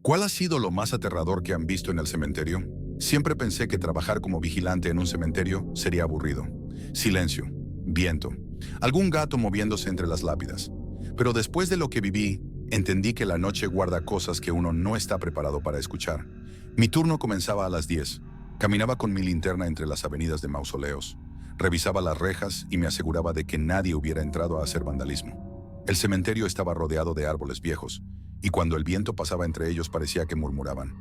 ¿Cuál ha sido lo más aterrador que han visto en el cementerio? Siempre pensé que trabajar como vigilante en un cementerio sería aburrido. Silencio, viento, algún gato moviéndose entre las lápidas. Pero después de lo que viví, entendí que la noche guarda cosas que uno no está preparado para escuchar. Mi turno comenzaba a las 10. Caminaba con mi linterna entre las avenidas de mausoleos. Revisaba las rejas y me aseguraba de que nadie hubiera entrado a hacer vandalismo. El cementerio estaba rodeado de árboles viejos, y cuando el viento pasaba entre ellos parecía que murmuraban.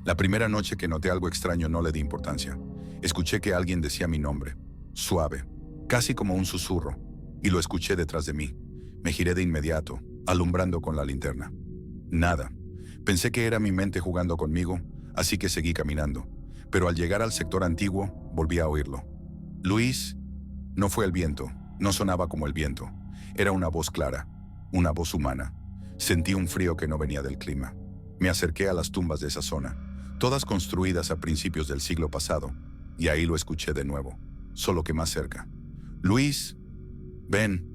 La primera noche que noté algo extraño no le di importancia. Escuché que alguien decía mi nombre, suave, casi como un susurro, y lo escuché detrás de mí. Me giré de inmediato, alumbrando con la linterna. Nada. Pensé que era mi mente jugando conmigo, así que seguí caminando. Pero al llegar al sector antiguo, volví a oírlo. Luis, no fue el viento, no sonaba como el viento. Era una voz clara, una voz humana. Sentí un frío que no venía del clima. Me acerqué a las tumbas de esa zona, todas construidas a principios del siglo pasado, y ahí lo escuché de nuevo, solo que más cerca. Luis, ven.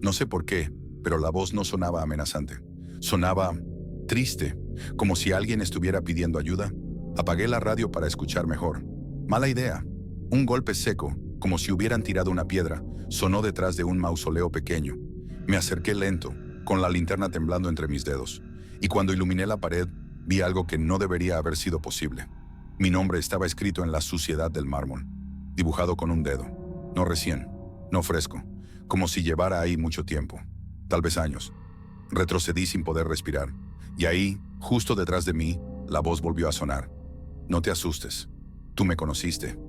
No sé por qué, pero la voz no sonaba amenazante. Sonaba triste, como si alguien estuviera pidiendo ayuda. Apagué la radio para escuchar mejor. Mala idea. Un golpe seco, como si hubieran tirado una piedra, sonó detrás de un mausoleo pequeño. Me acerqué lento, con la linterna temblando entre mis dedos, y cuando iluminé la pared, vi algo que no debería haber sido posible. Mi nombre estaba escrito en la suciedad del mármol, dibujado con un dedo. No recién, no fresco, como si llevara ahí mucho tiempo, tal vez años. Retrocedí sin poder respirar, y ahí, justo detrás de mí, la voz volvió a sonar. No te asustes, tú me conociste.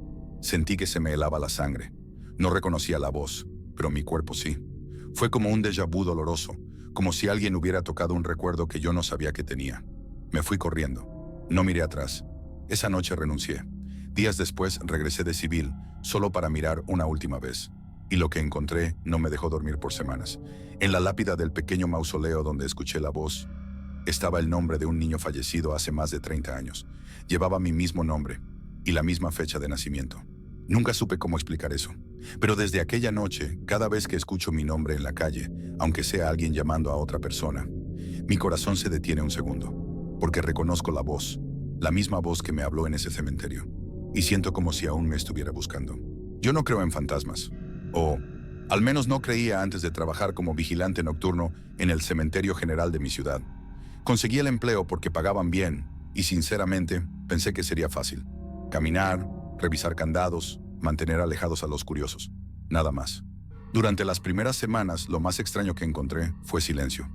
Sentí que se me helaba la sangre. No reconocía la voz, pero mi cuerpo sí. Fue como un déjà vu doloroso, como si alguien hubiera tocado un recuerdo que yo no sabía que tenía. Me fui corriendo. No miré atrás. Esa noche renuncié. Días después regresé de civil, solo para mirar una última vez. Y lo que encontré no me dejó dormir por semanas. En la lápida del pequeño mausoleo donde escuché la voz, estaba el nombre de un niño fallecido hace más de 30 años. Llevaba mi mismo nombre y la misma fecha de nacimiento. Nunca supe cómo explicar eso. Pero desde aquella noche, cada vez que escucho mi nombre en la calle, aunque sea alguien llamando a otra persona, mi corazón se detiene un segundo, porque reconozco la misma voz que me habló en ese cementerio, y siento como si aún me estuviera buscando. Yo no creo en fantasmas, o al menos no creía antes de trabajar como vigilante nocturno en el cementerio general de mi ciudad. Conseguí el empleo porque pagaban bien, y sinceramente pensé que sería fácil. Caminar, revisar candados, mantener alejados a los curiosos. Nada más. Durante las primeras semanas, lo más extraño que encontré fue silencio.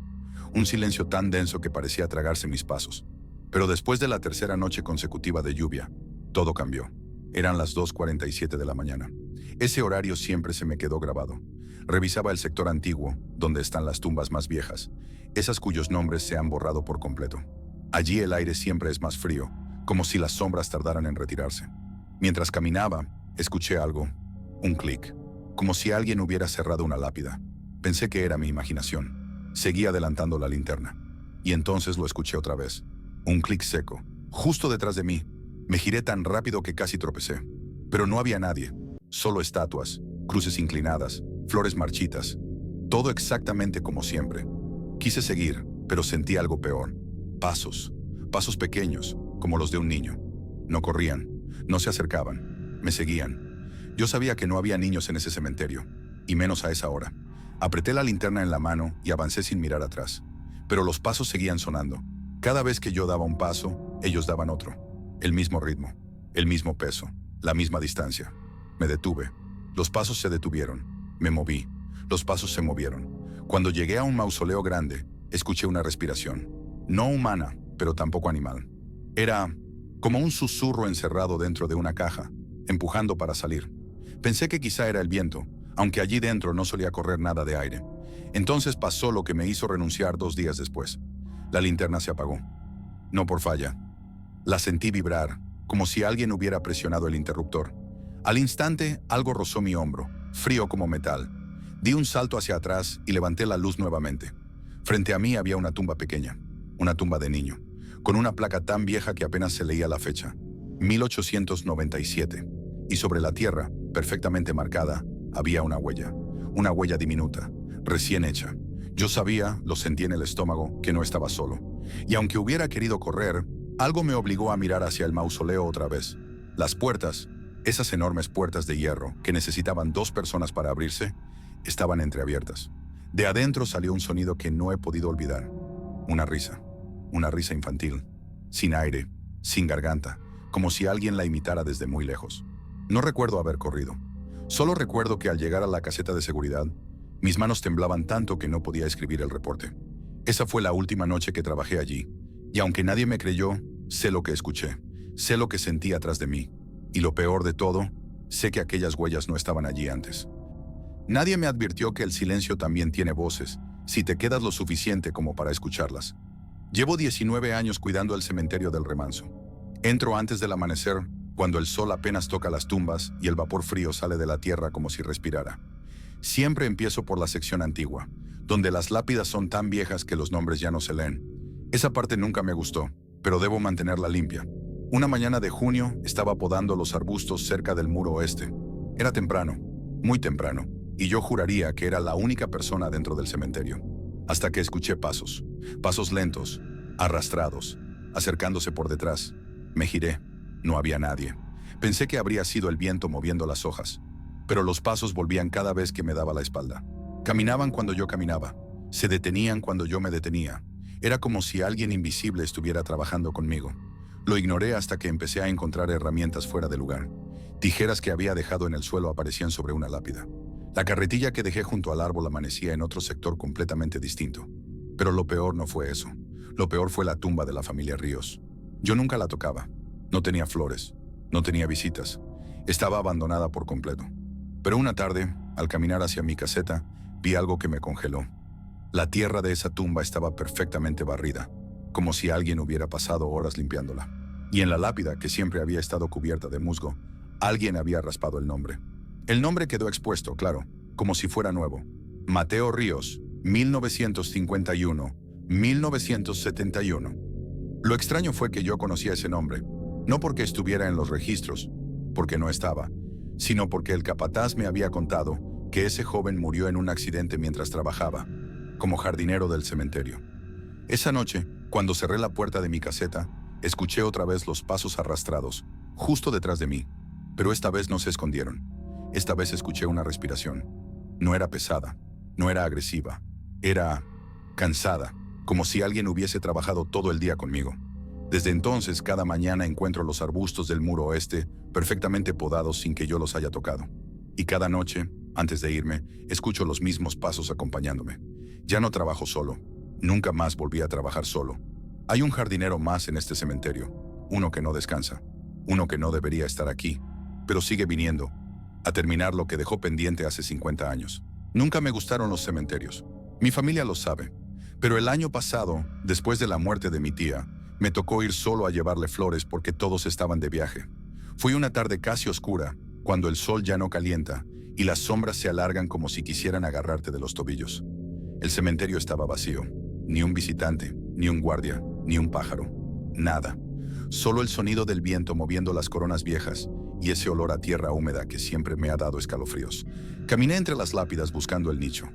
Un silencio tan denso que parecía tragarse mis pasos. Pero después de la tercera noche consecutiva de lluvia, todo cambió. Eran las 2:47 de la mañana. Ese horario siempre se me quedó grabado. Revisaba el sector antiguo, donde están las tumbas más viejas, esas cuyos nombres se han borrado por completo. Allí el aire siempre es más frío, como si las sombras tardaran en retirarse. Mientras caminaba, escuché algo, un clic, como si alguien hubiera cerrado una lápida. Pensé que era mi imaginación. Seguí adelantando la linterna. Y entonces lo escuché otra vez. Un clic seco, justo detrás de mí. Me giré tan rápido que casi tropecé. Pero no había nadie. Solo estatuas, cruces inclinadas, flores marchitas. Todo exactamente como siempre. Quise seguir, pero sentí algo peor. Pasos. Pasos pequeños, como los de un niño. No corrían. No se acercaban, me seguían. Yo sabía que no había niños en ese cementerio, y menos a esa hora. Apreté la linterna en la mano y avancé sin mirar atrás. Pero los pasos seguían sonando. Cada vez que yo daba un paso, ellos daban otro. El mismo ritmo, el mismo peso, la misma distancia. Me detuve. Los pasos se detuvieron. Me moví. Los pasos se movieron. Cuando llegué a un mausoleo grande, escuché una respiración. No humana, pero tampoco animal. Era como un susurro encerrado dentro de una caja, empujando para salir. Pensé que quizá era el viento, aunque allí dentro no solía correr nada de aire. Entonces pasó lo que me hizo renunciar 2 días después. La linterna se apagó. No por falla. La sentí vibrar, como si alguien hubiera presionado el interruptor. Al instante, algo rozó mi hombro, frío como metal. Di un salto hacia atrás y levanté la luz nuevamente. Frente a mí había una tumba pequeña, una tumba de niño, con una placa tan vieja que apenas se leía la fecha, 1897, y sobre la tierra, perfectamente marcada, había una huella diminuta, recién hecha. Yo sabía, lo sentí en el estómago, que no estaba solo. Y aunque hubiera querido correr, algo me obligó a mirar hacia el mausoleo otra vez. Las puertas, esas enormes puertas de hierro que necesitaban 2 personas para abrirse, estaban entreabiertas. De adentro salió un sonido que no he podido olvidar. Una risa infantil, sin aire, sin garganta, como si alguien la imitara desde muy lejos. No recuerdo haber corrido. Solo recuerdo que al llegar a la caseta de seguridad, mis manos temblaban tanto que no podía escribir el reporte. Esa fue la última noche que trabajé allí, y aunque nadie me creyó, sé lo que escuché, sé lo que sentí atrás de mí, y lo peor de todo, sé que aquellas huellas no estaban allí antes. Nadie me advirtió que el silencio también tiene voces, si te quedas lo suficiente como para escucharlas. Llevo 19 años cuidando el cementerio del Remanso. Entro antes del amanecer, cuando el sol apenas toca las tumbas y el vapor frío sale de la tierra como si respirara. Siempre empiezo por la sección antigua, donde las lápidas son tan viejas que los nombres ya no se leen. Esa parte nunca me gustó, pero debo mantenerla limpia. Una mañana de junio estaba podando los arbustos cerca del muro oeste. Era temprano, muy temprano, y yo juraría que era la única persona dentro del cementerio. Hasta que escuché pasos lentos, arrastrados, acercándose por detrás. Me giré, no había nadie. Pensé que habría sido el viento moviendo las hojas, pero los pasos volvían cada vez que me daba la espalda. Caminaban cuando yo caminaba, se detenían cuando yo me detenía. Era como si alguien invisible estuviera trabajando conmigo. Lo ignoré hasta que empecé a encontrar herramientas fuera de lugar. Tijeras que había dejado en el suelo aparecían sobre una lápida. La carretilla que dejé junto al árbol amanecía en otro sector completamente distinto. Pero lo peor no fue eso. Lo peor fue la tumba de la familia Ríos. Yo nunca la tocaba. No tenía flores. No tenía visitas. Estaba abandonada por completo. Pero una tarde, al caminar hacia mi caseta, vi algo que me congeló. La tierra de esa tumba estaba perfectamente barrida, como si alguien hubiera pasado horas limpiándola. Y en la lápida, que siempre había estado cubierta de musgo, alguien había raspado el nombre. El nombre quedó expuesto, claro, como si fuera nuevo. Mateo Ríos, 1951-1971. Lo extraño fue que yo conocía ese nombre, no porque estuviera en los registros, porque no estaba, sino porque el capataz me había contado que ese joven murió en un accidente mientras trabajaba, como jardinero del cementerio. Esa noche, cuando cerré la puerta de mi caseta, escuché otra vez los pasos arrastrados, justo detrás de mí, pero esta vez no se escondieron. Esta vez escuché una respiración. No era pesada, no era agresiva, era cansada, como si alguien hubiese trabajado todo el día conmigo. Desde entonces, cada mañana encuentro los arbustos del muro oeste perfectamente podados sin que yo los haya tocado. Y cada noche, antes de irme, escucho los mismos pasos acompañándome. Ya no trabajo solo. Nunca más volví a trabajar solo. Hay un jardinero más en este cementerio, uno que no descansa, uno que no debería estar aquí, pero sigue viniendo, a terminar lo que dejó pendiente hace 50 años. Nunca me gustaron los cementerios. Mi familia lo sabe. Pero el año pasado, después de la muerte de mi tía, me tocó ir solo a llevarle flores porque todos estaban de viaje. Fui una tarde casi oscura, cuando el sol ya no calienta y las sombras se alargan como si quisieran agarrarte de los tobillos. El cementerio estaba vacío. Ni un visitante, ni un guardia, ni un pájaro. Nada. Solo el sonido del viento moviendo las coronas viejas y ese olor a tierra húmeda que siempre me ha dado escalofríos. Caminé entre las lápidas buscando el nicho.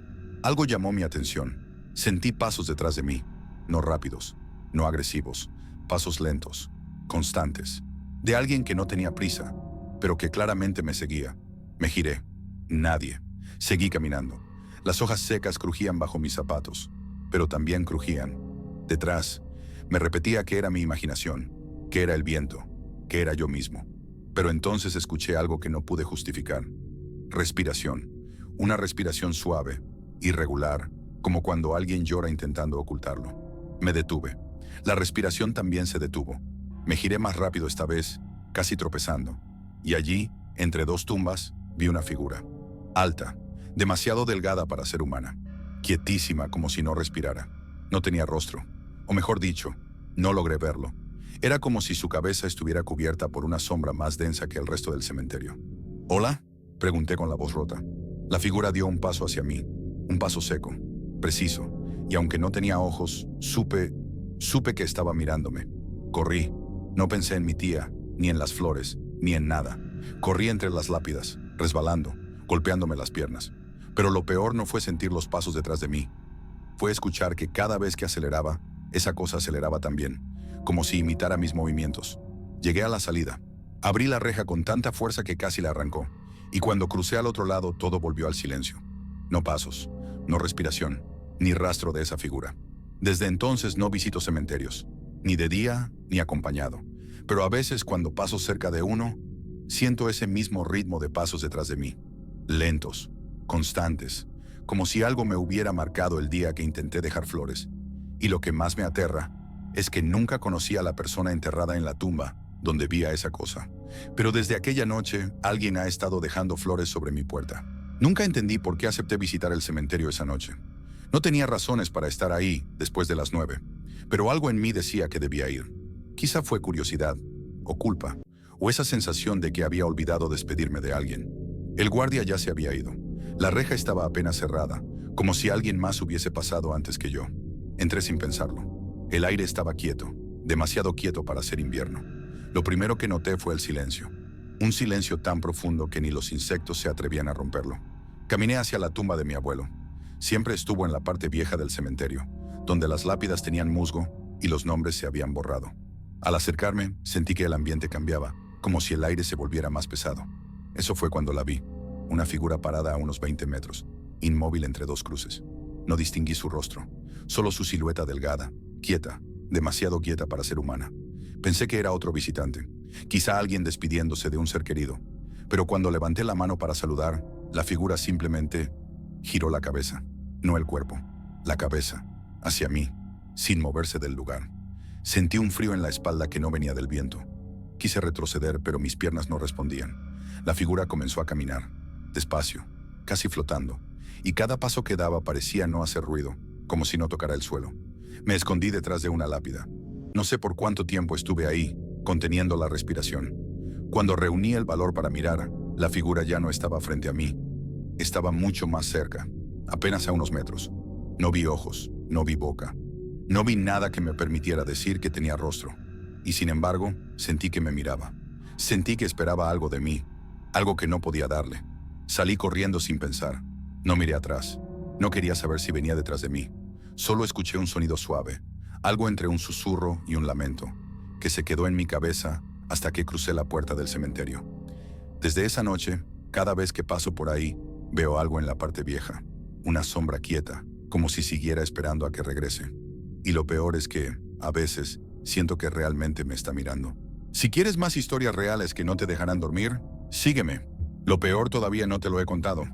Algo llamó mi atención. Sentí pasos detrás de mí. No rápidos, no agresivos. Pasos lentos, constantes. De alguien que no tenía prisa, pero que claramente me seguía. Me giré. Nadie. Seguí caminando. Las hojas secas crujían bajo mis zapatos, pero también crujían. Detrás, me repetía que era mi imaginación, que era el viento, que era yo mismo. Pero entonces escuché algo que no pude justificar. Respiración. Una respiración suave, irregular, como cuando alguien llora intentando ocultarlo. Me detuve. La respiración también se detuvo. Me giré más rápido esta vez, casi tropezando. Y allí, entre 2 tumbas, vi una figura. Alta, demasiado delgada para ser humana. Quietísima, como si no respirara. No tenía rostro. O mejor dicho, no logré verlo. Era como si su cabeza estuviera cubierta por una sombra más densa que el resto del cementerio. ¿Hola?, pregunté con la voz rota. La figura dio un paso hacia mí. Un paso seco, preciso. Y aunque no tenía ojos, supe que estaba mirándome. Corrí. No pensé en mi tía, ni en las flores, ni en nada. Corrí entre las lápidas, resbalando, golpeándome las piernas. Pero lo peor no fue sentir los pasos detrás de mí. Fue escuchar que cada vez que aceleraba, Esa cosa aceleraba también, como si imitara mis movimientos. Llegué a la salida. Abrí la reja con tanta fuerza que casi la arrancó, y cuando crucé al otro lado todo volvió al silencio. No pasos, no respiración, ni rastro de esa figura. Desde entonces no visito cementerios, ni de día ni acompañado, pero a veces cuando paso cerca de uno, siento ese mismo ritmo de pasos detrás de mí, lentos, constantes, como si algo me hubiera marcado el día que intenté dejar flores. Y lo que más me aterra es que nunca conocí a la persona enterrada en la tumba donde vi a esa cosa. Pero desde aquella noche, alguien ha estado dejando flores sobre mi puerta. Nunca entendí por qué acepté visitar el cementerio esa noche. No tenía razones para estar ahí después de las 9, pero algo en mí decía que debía ir. Quizá fue curiosidad, o culpa, o esa sensación de que había olvidado despedirme de alguien. El guardia ya se había ido. La reja estaba apenas cerrada, como si alguien más hubiese pasado antes que yo. Entré sin pensarlo. El aire estaba quieto, demasiado quieto para ser invierno. Lo primero que noté fue el silencio. Un silencio tan profundo que ni los insectos se atrevían a romperlo. Caminé hacia la tumba de mi abuelo. Siempre estuvo en la parte vieja del cementerio, donde las lápidas tenían musgo y los nombres se habían borrado. Al acercarme, sentí que el ambiente cambiaba, como si el aire se volviera más pesado. Eso fue cuando la vi, una figura parada a unos 20 metros, inmóvil entre dos cruces. No distinguí su rostro, solo su silueta delgada, quieta, demasiado quieta para ser humana. Pensé que era otro visitante, quizá alguien despidiéndose de un ser querido, pero cuando levanté la mano para saludar, la figura simplemente giró la cabeza, no el cuerpo, la cabeza, hacia mí, sin moverse del lugar. Sentí un frío en la espalda que no venía del viento. Quise retroceder, pero mis piernas no respondían. La figura comenzó a caminar, despacio, casi flotando, y cada paso que daba parecía no hacer ruido, como si no tocara el suelo. Me escondí detrás de una lápida. No sé por cuánto tiempo estuve ahí, conteniendo la respiración. Cuando reuní el valor para mirar, la figura ya no estaba frente a mí. Estaba mucho más cerca, apenas a unos metros. No vi ojos, no vi boca. No vi nada que me permitiera decir que tenía rostro. Y sin embargo, sentí que me miraba. Sentí que esperaba algo de mí, algo que no podía darle. Salí corriendo sin pensar. No miré atrás. No quería saber si venía detrás de mí. Solo escuché un sonido suave, algo entre un susurro y un lamento, que se quedó en mi cabeza hasta que crucé la puerta del cementerio. Desde esa noche, cada vez que paso por ahí, veo algo en la parte vieja, una sombra quieta, como si siguiera esperando a que regrese. Y lo peor es que, a veces, siento que realmente me está mirando. Si quieres más historias reales que no te dejarán dormir, sígueme. Lo peor todavía no te lo he contado.